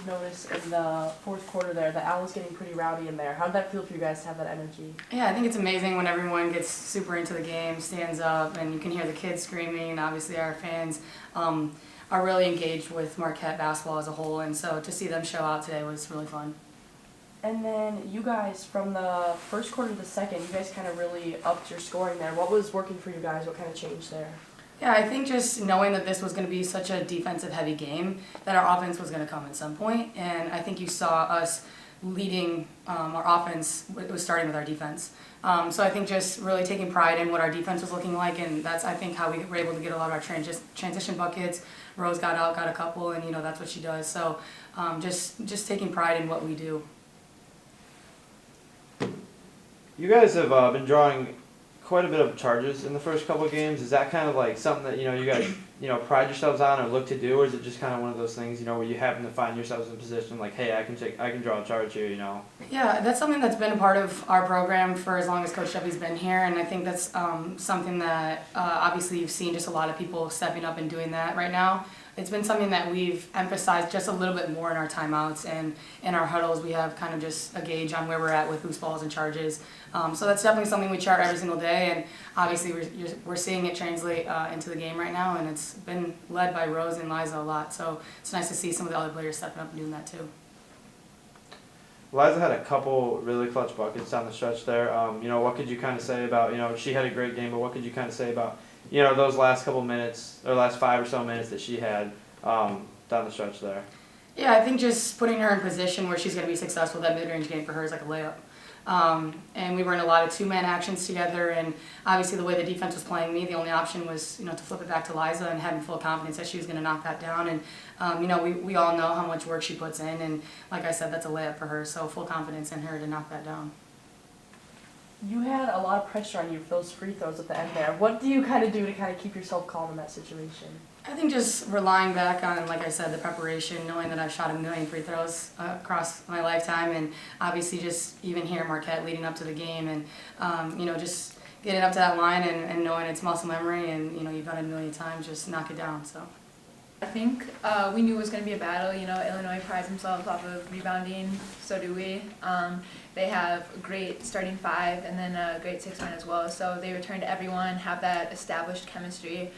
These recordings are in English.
notice in the fourth quarter there that Al was getting pretty rowdy in there. How did that feel for you guys to have that energy? Yeah, I think it's amazing when everyone gets super into the game, stands up, and you can hear the kids screaming, and obviously our fans are really engaged with Marquette basketball as a whole, and so to see them show out today was really fun. And then you guys, from the first quarter to the second, you guys kind of really upped your scoring there. What was working for you guys? What kind of changed there? Yeah, I think just knowing that this was going to be such a defensive-heavy game, that our offense was going to come at some point, and I think you saw us leading our offense was starting with our defense. So I think just really taking pride in what our defense was looking like, and that's, I think, how we were able to get a lot of our transition buckets. Rose got out, got a couple, and, that's what she does. So just taking pride in what we do. You guys have been drawing quite a bit of charges in the first couple of games. Is that kind of like something that you guys pride yourselves on or look to do, or is it just kind of one of those things where you happen to find yourselves in a position like, hey, I can draw a charge here, Yeah, that's something that's been a part of our program for as long as Coach Chubby's been here, and I think that's something that obviously you've seen just a lot of people stepping up and doing that right now. It's been something that we've emphasized just a little bit more in our timeouts and in our huddles. We have kind of just a gauge on where we're at with loose balls and charges. So that's definitely something we chart every single day, and obviously we're seeing it translate into the game right now, and it's been led by Rose and Liza a lot. So it's nice to see some of the other players stepping up and doing that too. Liza had a couple really clutch buckets down the stretch there. What could you kind of say about, she had a great game, but what could you kind of say about, those last couple minutes, or last 5 or so minutes that she had down the stretch there? Yeah, I think just putting her in position where she's going to be successful, that mid-range game for her is like a layup. And we were in a lot of two-man actions together, and obviously the way the defense was playing me, the only option was, to flip it back to Liza and having full confidence that she was going to knock that down. And, we all know how much work she puts in, and like I said, that's a layup for her, so full confidence in her to knock that down. You had a lot of pressure on you for those free throws at the end there. What do you kind of do to kind of keep yourself calm in that situation? I think just relying back on, like I said, the preparation, knowing that I've shot 1 million free throws across my lifetime, and obviously just even here at Marquette leading up to the game, and just getting up to that line and knowing it's muscle memory, and you've done it 1 million times, just knock it down. So I think we knew it was going to be a battle. Illinois prides themselves off of rebounding, so do we. They have a great starting 5 and then a great 6-man as well, so they return to everyone, have that established chemistry.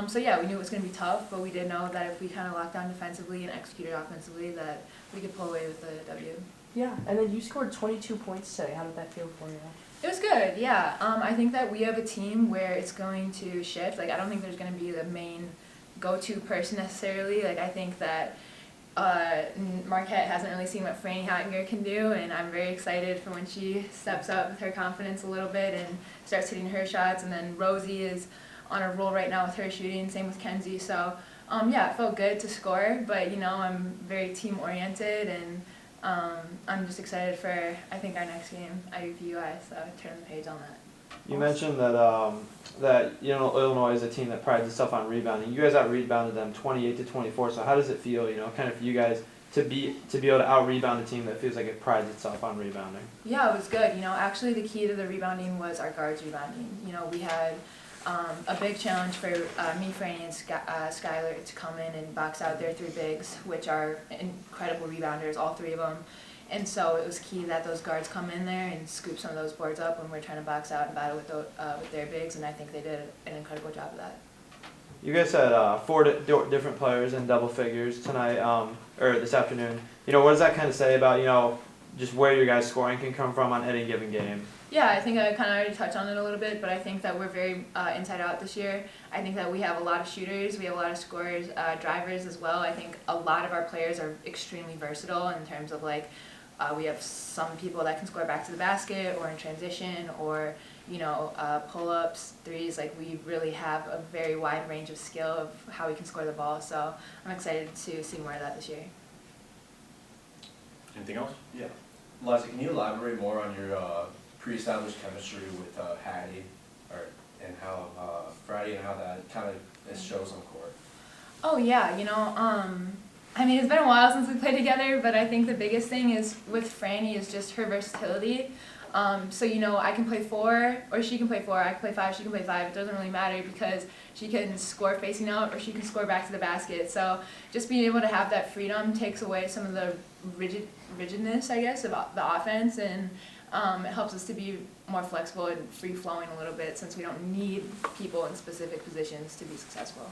So yeah, we knew it was going to be tough, but we did know that if we kind of locked down defensively and executed offensively, that we could pull away with the W. Yeah, and then you scored 22 points today. How did that feel for you? It was good, yeah. I think that we have a team where it's going to shift. I don't think there's going to be the main go-to person necessarily. I think that Marquette hasn't really seen what Franny Hattinger can do, and I'm very excited for when she steps up with her confidence a little bit and starts hitting her shots. And then Rosie is on a roll right now with her shooting, same with Kenzie. So yeah, it felt good to score, but I'm very team oriented, and I'm just excited for, I think, our next game, IUPUI, so turn the page on that. You mentioned that Illinois is a team that prides itself on rebounding. You guys out-rebounded them 28-24. So how does it feel, kind of for you guys to be able to out-rebound a team that feels like it prides itself on rebounding? Yeah, it was good. Actually the key to the rebounding was our guards rebounding. We had a big challenge for me, Franny, and Skylar to come in and box out their 3 bigs, which are incredible rebounders, all 3 of them. And so it was key that those guards come in there and scoop some of those boards up when we're trying to box out and battle with their bigs, and I think they did an incredible job of that. You guys had 4 different players in double figures tonight, or this afternoon. What does that kind of say about, just where your guys' scoring can come from on any given game? Yeah, I think I kind of already touched on it a little bit, but I think that we're very inside out this year. I think that we have a lot of shooters, we have a lot of scorers, drivers as well. I think a lot of our players are extremely versatile in terms of we have some people that can score back to the basket or in transition or, pull-ups, threes. We really have a very wide range of skill of how we can score the ball. So I'm excited to see more of that this year. Anything else? Yeah. Liza, can you elaborate more on your pre-established chemistry with Hattie and how Friday and how that kind of shows on court? Oh, yeah. It's been a while since we played together, but I think the biggest thing is with Franny is just her versatility. So, you know, I can play 4, or she can play 4, I can play 5, she can play 5. It doesn't really matter because she can score facing out or she can score back to the basket. So just being able to have that freedom takes away some of the rigidness, I guess, about the offense, and it helps us to be more flexible and free-flowing a little bit since we don't need people in specific positions to be successful.